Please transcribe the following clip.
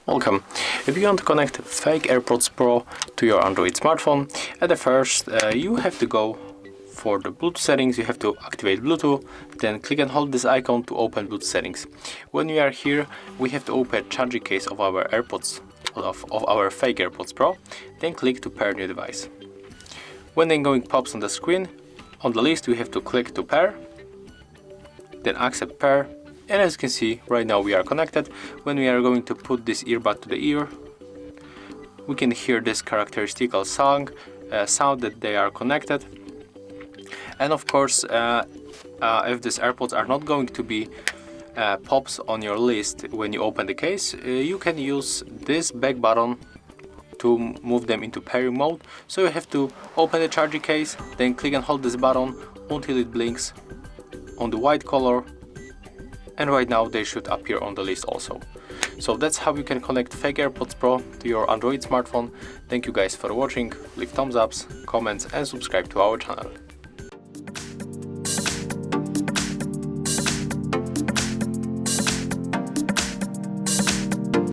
Welcome. If you want to connect fake AirPods Pro to your Android smartphone, at the first you have to go for the Bluetooth settings. You have to activate Bluetooth, then click and hold this icon to open Bluetooth settings. When we are here, we have to open charging case of our AirPods, of our fake AirPods Pro, then click to pair new device. When the going pops on the screen, on the list we have to click to pair, then accept pair, and as you can see right now we are connected. When we are going to put this earbud to the ear, we can hear this characteristical sound that they are connected. And of course, if these AirPods are not going to be pops on your list when you open the case, you can use this back button to move them into pairing mode. So you have to open the charging case, then click and hold this button until it blinks on the white color, and right now they should appear on the list also. So that's how you can connect fake AirPods Pro to your Android smartphone. Thank you guys for watching. Leave thumbs ups, comments and subscribe to our channel.